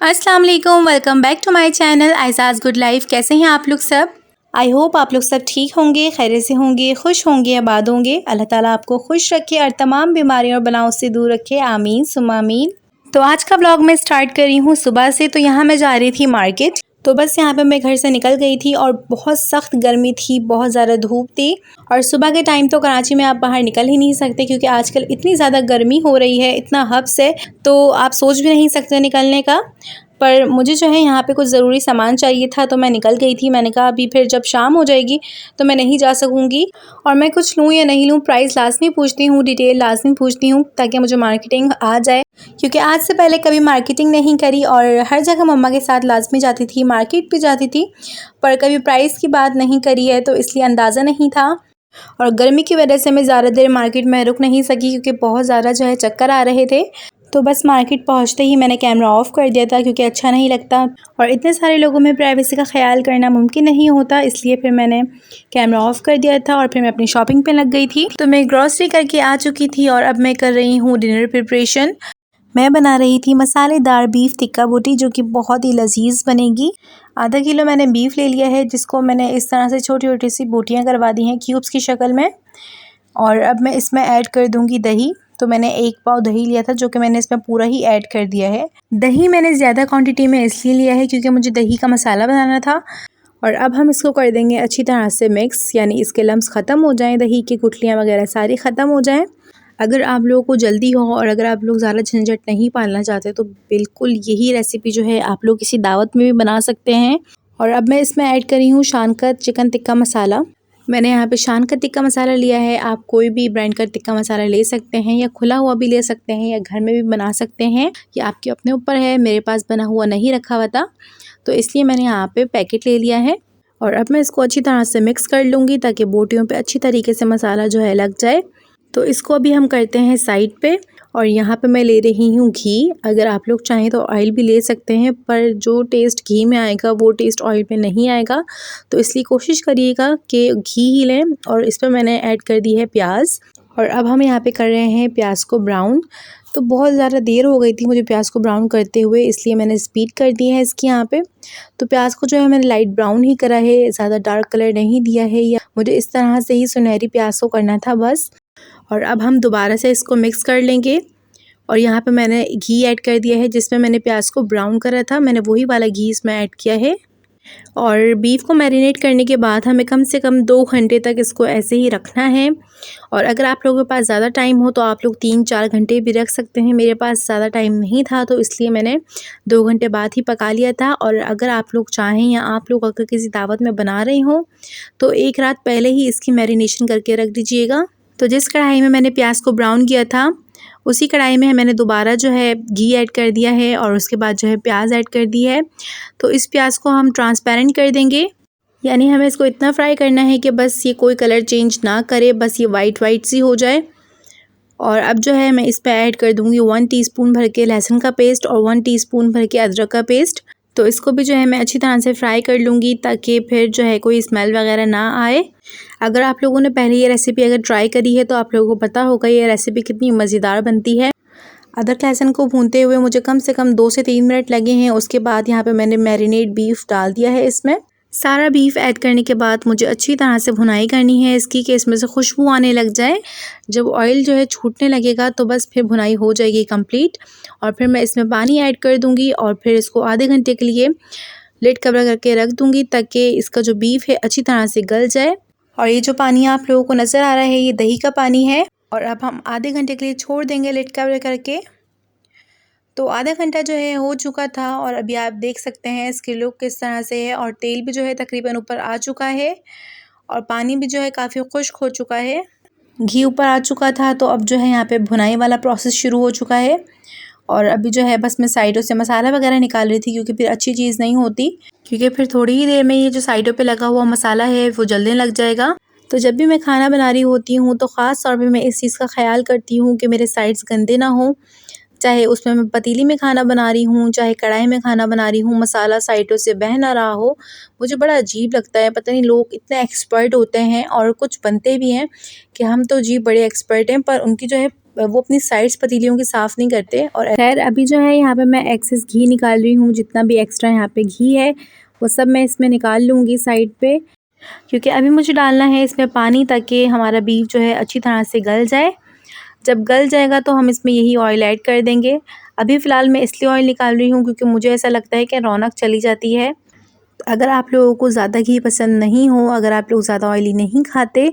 अस्सलाम वालेकुम, welcome back to my channel Aizaz good life. कैसे हैं आप लोग सब? आई होप आप लोग सब ठीक होंगे, खैरियत से होंगे, खुश होंगे, आबाद होंगे। अल्लाह ताला आपको खुश रखे और तमाम बीमारियों और बलाओं से दूर रखे, आमीन सुम्मा आमीन। तो आज का व्लॉग मैं स्टार्ट कर रही हूँ सुबह से। तो यहाँ मैं जा रही थी मार्केट। तो बस यहाँ पे मैं घर से निकल गई थी और बहुत सख्त गर्मी थी, बहुत ज़्यादा धूप थी। और सुबह के टाइम तो कराची में आप बाहर निकल ही नहीं सकते, क्योंकि आजकल इतनी ज़्यादा गर्मी हो रही है, इतना हब्स है, तो आप सोच भी नहीं सकते निकलने का। पर मुझे जो है यहाँ पे कुछ ज़रूरी सामान चाहिए था, तो मैं निकल गई थी। मैंने कहा अभी फिर जब शाम हो जाएगी तो मैं नहीं जा सकूँगी, और मैं कुछ लूँ या नहीं लूँ प्राइस लाज़मी पूछती हूँ, डिटेल लाज़मी पूछती हूँ, ताकि मुझे मार्केटिंग आ जाए। क्योंकि आज से पहले कभी मार्केटिंग नहीं करी और हर जगह मम्मा के साथ लाज़मी जाती थी, मार्केट भी जाती थी, पर कभी प्राइस की बात नहीं करी है, तो इसलिए अंदाज़ा नहीं था। और गर्मी की वजह से मैं ज़्यादा देर मार्केट में रुक नहीं सकी, क्योंकि बहुत ज़्यादा जो है चक्कर आ रहे थे। तो बस मार्केट पहुंचते ही मैंने कैमरा ऑफ़ कर दिया था, क्योंकि अच्छा नहीं लगता और इतने सारे लोगों में प्राइवेसी का ख्याल करना मुमकिन नहीं होता। इसलिए फिर मैंने कैमरा ऑफ़ कर दिया था और फिर मैं अपनी शॉपिंग पे लग गई थी। तो मैं ग्रॉसरी करके आ चुकी थी और अब मैं कर रही हूँ डिनर प्रिपरेशन। मैं बना रही थी मसालेदार बीफ टिक्का बोटी, जो कि बहुत ही लजीज बनेगी। आधा किलो मैंने बीफ ले लिया है, जिसको मैंने इस तरह से छोटी छोटी सी बोटियां करवा दी हैं क्यूब्स की शक्ल में। और अब मैं इसमें ऐड कर दूंगी दही। तो मैंने 1 पाव दही लिया था, जो कि मैंने इसमें पूरा ही ऐड कर दिया है। दही मैंने ज़्यादा क्वांटिटी में इसलिए लिया है क्योंकि मुझे दही का मसाला बनाना था। और अब हम इसको कर देंगे अच्छी तरह से मिक्स, यानी इसके लम्स ख़त्म हो जाएं, दही की गुठलियाँ वगैरह सारी ख़त्म हो जाएं। अगर आप लोगों को जल्दी हो और अगर आप लोग ज़्यादा झंझट नहीं पालना चाहते, तो बिल्कुल यही रेसिपी जो है आप लोग किसी दावत में भी बना सकते हैं। और अब मैं इसमें ऐड करी हूँ शानकत चिकन टिक्का मसाला। मैंने यहाँ पे शानकत टिक्का मसाला लिया है। आप कोई भी ब्रांड का टिक्का मसाला ले सकते हैं, या खुला हुआ भी ले सकते हैं, या घर में भी बना सकते हैं, ये आपके अपने ऊपर है। मेरे पास बना हुआ नहीं रखा हुआ था, तो इसलिए मैंने यहाँ पे पैकेट ले लिया है। और अब मैं इसको अच्छी तरह से मिक्स कर लूँगी, ताकि बोटियों पे अच्छी तरीके से मसाला जो है लग जाए। तो इसको अभी हम करते हैं साइड पे। और यहाँ पे मैं ले रही हूँ घी। अगर आप लोग चाहें तो ऑयल भी ले सकते हैं, पर जो टेस्ट घी में आएगा वो टेस्ट ऑयल में नहीं आएगा, तो इसलिए कोशिश करिएगा कि घी ही लें। और इस पर मैंने ऐड कर दी है प्याज। और अब हम यहाँ पे कर रहे हैं प्याज को ब्राउन। तो बहुत ज़्यादा देर हो गई थी मुझे प्याज को ब्राउन करते हुए, इसलिए मैंने स्पीड कर दी है इसकी यहाँ पे। तो प्याज को जो है मैंने लाइट ब्राउन ही करा है, ज़्यादा डार्क कलर नहीं दिया है, या मुझे इस तरह से ही सुनहरी प्याज को करना था बस। और अब हम दोबारा से इसको मिक्स कर लेंगे। और यहाँ पे मैंने घी ऐड कर दिया है, जिसमें मैंने प्याज को ब्राउन करा था, मैंने वही वाला घी इसमें ऐड किया है। और बीफ को मैरिनेट करने के बाद हमें कम से कम 2 घंटे तक इसको ऐसे ही रखना है। और अगर आप लोगों के पास ज़्यादा टाइम हो तो आप लोग 3-4 घंटे भी रख सकते हैं। मेरे पास ज़्यादा टाइम नहीं था, तो इसलिए मैंने 2 घंटे बाद ही पका लिया था। और अगर आप लोग चाहें, या आप लोग अगर किसी दावत में बना रहे हों, तो 1 रात पहले ही इसकी मैरिनेशन करके रख दीजिएगा। तो जिस कढ़ाई में मैंने प्याज को ब्राउन किया था, उसी कढ़ाई में मैंने दोबारा जो है घी ऐड कर दिया है, और उसके बाद जो है प्याज ऐड कर दी है। तो इस प्याज को हम ट्रांसपेरेंट कर देंगे, यानी हमें इसको इतना फ्राई करना है कि बस ये कोई कलर चेंज ना करे, बस ये वाइट वाइट सी हो जाए। और अब जो है मैं इस पर ऐड कर दूँगी 1 टीस्पून भर के लहसुन का पेस्ट और 1 टीस्पून भर के अदरक का पेस्ट। तो इसको भी जो है मैं अच्छी तरह से फ्राई कर लूँगी, ताकि फिर जो है कोई स्मेल वगैरह ना आए। अगर आप लोगों ने पहले ये रेसिपी अगर ट्राई करी है, तो आप लोगों को पता होगा ये रेसिपी कितनी मज़ेदार बनती है। अदरक लहसुन को भूनते हुए मुझे कम से कम 2 से 3 मिनट लगे हैं। उसके बाद यहाँ पे मैंने मैरिनेट बीफ डाल दिया है इसमें। सारा बीफ ऐड करने के बाद मुझे अच्छी तरह से भुनाई करनी है इसकी, कि इसमें से खुशबू आने लग जाए। जब ऑयल जो है छूटने लगेगा, तो बस फिर भुनाई हो जाएगी कंप्लीट। और फिर मैं इसमें पानी ऐड कर दूँगी, और फिर इसको आधे घंटे के लिए लिड कवर करके रख दूँगी, ताकि इसका जो बीफ है अच्छी तरह से गल जाए। और ये जो पानी आप लोगों को नज़र आ रहा है, ये दही का पानी है। और अब हम आधे घंटे के लिए छोड़ देंगे लिड कवर करके। तो आधा घंटा जो है हो चुका था, और अभी आप देख सकते हैं इसकी लुक किस तरह से है। और तेल भी जो है तकरीबन ऊपर आ चुका है, और पानी भी जो है काफ़ी खुश्क हो चुका है, घी ऊपर आ चुका था। तो अब जो है यहाँ पे भुनाई वाला प्रोसेस शुरू हो चुका है। और अभी जो है बस मैं साइडों से मसाला वगैरह निकाल रही थी, क्योंकि फिर अच्छी चीज़ नहीं होती, क्योंकि फिर थोड़ी ही देर में ये जो साइडों पे लगा हुआ मसाला है वो जलने लग जाएगा। तो जब भी मैं खाना बना रही होती हूँ, तो ख़ास तौर पे मैं इस चीज़ का ख्याल करती हूँ कि मेरे साइड्स गंदे ना हों। चाहे उसमें मैं पतीली में खाना बना रही हूँ, चाहे कढ़ाई में खाना बना रही हूँ, मसाला साइडों से बह ना रहा हो। मुझे बड़ा अजीब लगता है, पता नहीं लोग इतने एक्सपर्ट होते हैं और कुछ बनते भी हैं कि हम तो जी बड़े एक्सपर्ट हैं, पर उनकी जो है वो अपनी साइड्स पतीलियों की साफ़ नहीं करते। और खैर अभी जो है यहाँ पे मैं एक्सेस घी निकाल रही हूँ, जितना भी एक्स्ट्रा यहाँ पे घी है वो सब मैं इसमें निकाल लूँगी साइड पे, क्योंकि अभी मुझे डालना है इसमें पानी ताकि हमारा बीफ जो है अच्छी तरह से गल जाए। जब गल जाएगा तो हम इसमें यही ऑयल ऐड कर देंगे। अभी फ़िलहाल मैं इसलिए ऑयल निकाल रही हूँ क्योंकि मुझे ऐसा लगता है कि रौनक चली जाती है। अगर आप लोगों को ज़्यादा घी पसंद नहीं हो, अगर आप लोग ज़्यादा ऑयली नहीं खाते,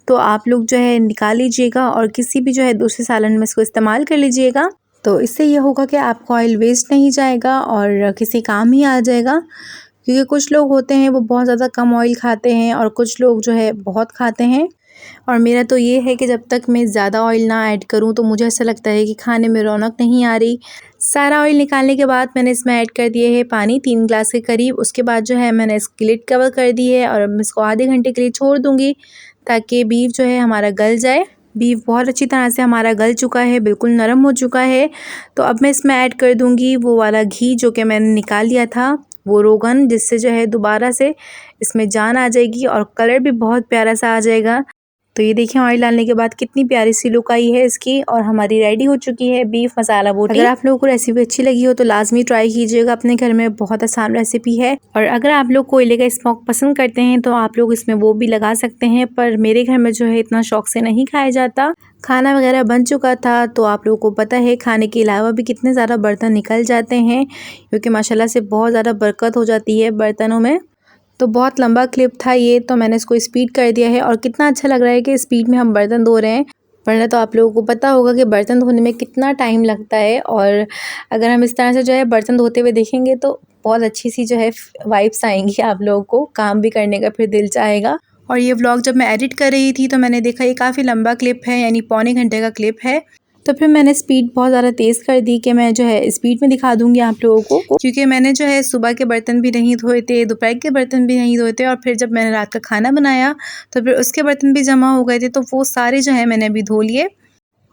तो आप लोग जो है निकाल लीजिएगा और किसी भी जो है दूसरे सालन में इसको इस्तेमाल कर लीजिएगा। तो इससे ये होगा कि आपका ऑयल वेस्ट नहीं जाएगा और किसी काम ही आ जाएगा। क्योंकि कुछ लोग होते हैं वो बहुत ज़्यादा कम ऑयल खाते हैं और कुछ लोग जो है बहुत खाते हैं। और मेरा तो ये है कि जब तक मैं ज़्यादा ऑयल ना ऐड करूँ तो मुझे ऐसा लगता है कि खाने में रौनक नहीं आ रही। सारा ऑयल निकालने के बाद मैंने इसमें ऐड कर दिए है पानी 3 ग्लास के करीब। उसके बाद जो है मैंने इसकी लिड कवर कर दी है और अब इसको आधे घंटे के लिए छोड़ दूँगी ताकि बीफ जो है हमारा गल जाए। बीफ बहुत अच्छी तरह से हमारा गल चुका है, बिल्कुल नरम हो चुका है। तो अब मैं इसमें ऐड कर दूँगी वो वाला घी जो कि मैंने निकाल लिया था, वो रोगन, जिससे जो है दोबारा से इसमें जान आ जाएगी और कलर भी बहुत प्यारा सा आ जाएगा। तो ये देखिए ऑयल डालने के बाद कितनी प्यारी सी लुक आई है इसकी और हमारी रेडी हो चुकी है बीफ मसाला बोटी। अगर आप लोगों को रेसिपी अच्छी लगी हो तो लाजमी ट्राई कीजिएगा अपने घर में, बहुत आसान रेसिपी है। और अगर आप लोग कोयले का स्मोक पसंद करते हैं तो आप लोग इसमें वो भी लगा सकते हैं, पर मेरे घर में जो है इतना शौक से नहीं खाया जाता। खाना वगैरह बन चुका था तो आप लोगों को पता है खाने के अलावा भी कितने ज़्यादा बर्तन निकल जाते हैं, क्योंकि माशाल्लाह से बहुत ज़्यादा बरकत हो जाती है बर्तनों में। तो बहुत लंबा क्लिप था ये, तो मैंने इसको स्पीड कर दिया है और कितना अच्छा लग रहा है कि स्पीड में हम बर्तन धो रहे हैं, वरना तो आप लोगों को पता होगा कि बर्तन धोने में कितना टाइम लगता है। और अगर हम इस तरह से जो है बर्तन धोते हुए देखेंगे तो बहुत अच्छी सी जो है वाइब्स आएंगी, आप लोगों को काम भी करने का फिर दिल चाहेगा। और ये व्लॉग जब मैं एडिट कर रही थी तो मैंने देखा ये काफ़ी लंबा क्लिप है, यानी पौने घंटे का क्लिप है। तो फिर मैंने स्पीड बहुत ज़्यादा तेज़ कर दी कि मैं जो है स्पीड में दिखा दूंगी आप लोगों को, क्योंकि मैंने जो है सुबह के बर्तन भी नहीं धोए थे, दोपहर के बर्तन भी नहीं धोए थे और फिर जब मैंने रात का खाना बनाया तो फिर उसके बर्तन भी जमा हो गए थे, तो वो सारे जो है मैंने अभी धो लिए।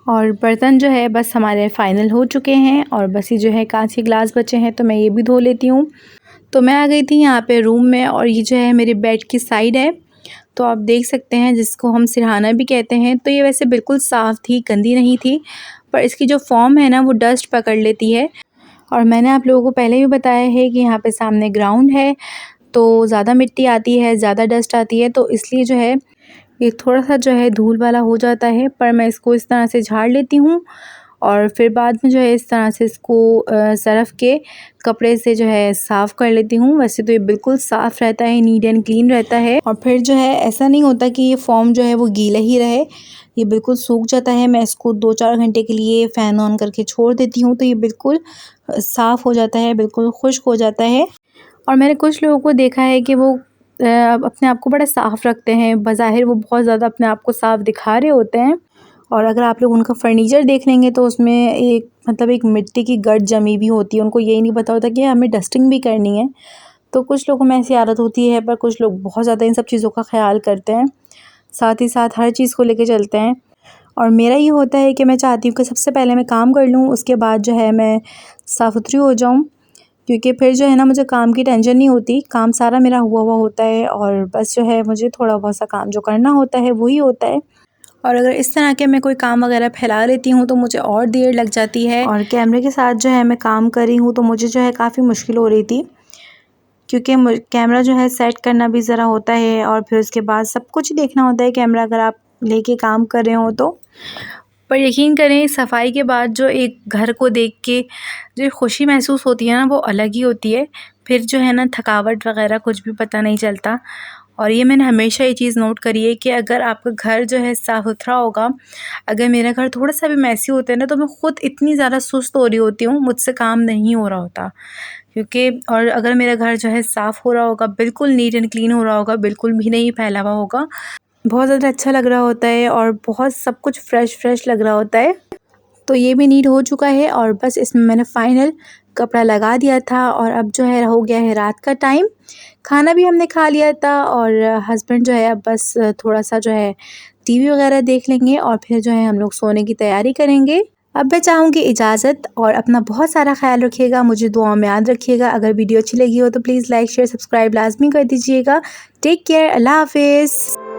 और बर्तन जो है बस हमारे फाइनल हो चुके हैं और बस ये जो है कांच के ग्लास बचे हैं तो मैं ये भी धो लेती हूँ। तो मैं आ गई थी यहाँ पे रूम में और ये जो है मेरे बेड की साइड है, तो आप देख सकते हैं, जिसको हम सिरहाना भी कहते हैं। तो ये वैसे बिल्कुल साफ़ थी, गंदी नहीं थी, पर इसकी जो फॉर्म है ना वो डस्ट पकड़ लेती है। और मैंने आप लोगों को पहले भी बताया है कि यहाँ पे सामने ग्राउंड है तो ज़्यादा मिट्टी आती है, ज़्यादा डस्ट आती है, तो इसलिए जो है ये थोड़ा सा जो है धूल वाला हो जाता है। पर मैं इसको इस तरह से झाड़ लेती हूँ और फिर बाद में जो है इस तरह से इसको सरफ़ के कपड़े से जो है साफ़ कर लेती हूँ। वैसे तो ये बिल्कुल साफ़ रहता है, नीट एंड क्लीन रहता है। और फिर जो है ऐसा नहीं होता कि ये फॉर्म जो है वो गीला ही रहे, ये बिल्कुल सूख जाता है। मैं इसको 2-4 घंटे के लिए फ़ैन ऑन करके छोड़ देती हूँ तो ये बिल्कुल साफ़ हो जाता है, बिल्कुल खुश्क हो जाता है। और मैंने कुछ लोगों को देखा है कि वो अपने आप को बड़ा साफ़ रखते हैं, बज़ाहिर वो बहुत ज़्यादा अपने आप को साफ़ दिखा रहे होते हैं। और अगर आप लोग उनका फ़र्नीचर देख लेंगे तो उसमें एक मिट्टी की गट जमी भी होती है, उनको यही नहीं पता होता कि हमें डस्टिंग भी करनी है। तो कुछ लोगों में ऐसी आदत होती है, पर कुछ लोग बहुत ज़्यादा इन सब चीज़ों का ख़्याल करते हैं, साथ ही साथ हर चीज़ को लेके चलते हैं। और मेरा ये होता है कि मैं चाहती हूँ कि सबसे पहले मैं काम कर लूँ, उसके बाद जो है मैं साफ़ सुथरी हो जाऊँ, क्योंकि फिर जो है ना मुझे काम की टेंशन नहीं होती, काम सारा मेरा हुआ हुआ होता है और बस जो है मुझे थोड़ा बहुत सा काम जो करना होता है वही होता है। और अगर इस तरह के मैं कोई काम वगैरह फैला लेती हूँ तो मुझे और देर लग जाती है। और कैमरे के साथ जो है मैं काम कर रही हूँ तो मुझे जो है काफ़ी मुश्किल हो रही थी, क्योंकि कैमरा जो है सेट करना भी ज़रा होता है और फिर उसके बाद सब कुछ देखना होता है कैमरा अगर आप लेके काम कर रहे हो तो। पर यकीन करें सफाई के बाद जो एक घर को देख के जो खुशी महसूस होती है ना वो अलग ही होती है। फिर जो है ना थकावट वगैरह कुछ भी पता नहीं चलता। और ये मैंने हमेशा ये चीज़ नोट करी है कि अगर आपका घर जो है साफ़ सुथरा होगा, अगर मेरा घर थोड़ा सा भी मैसी होता है ना तो मैं ख़ुद इतनी ज़्यादा सुस्त हो रही होती हूँ, मुझसे काम नहीं हो रहा होता। क्योंकि और अगर मेरा घर जो है साफ़ हो रहा होगा, बिल्कुल नीट एंड क्लीन हो रहा होगा, बिल्कुल भी नहीं फैला हुआ होगा, बहुत ज़्यादा अच्छा लग रहा होता है और बहुत सब कुछ फ्रेश लग रहा होता है। तो ये भी नीट हो चुका है और बस इसमें मैंने फ़ाइनल कपड़ा लगा दिया था। और अब जो है हो गया है रात का टाइम, खाना भी हमने खा लिया था और हस्बैंड जो है अब बस थोड़ा सा जो है टीवी वगैरह देख लेंगे और फिर जो है हम लोग सोने की तैयारी करेंगे। अब मैं चाहूँगी इजाज़त, और अपना बहुत सारा ख्याल रखिएगा, मुझे दुआओं में याद रखिएगा। अगर वीडियो अच्छी लगी हो तो प्लीज़ लाइक शेयर सब्सक्राइब लाजमी कर दीजिएगा। टेक केयर, अल्लाह हाफिज़।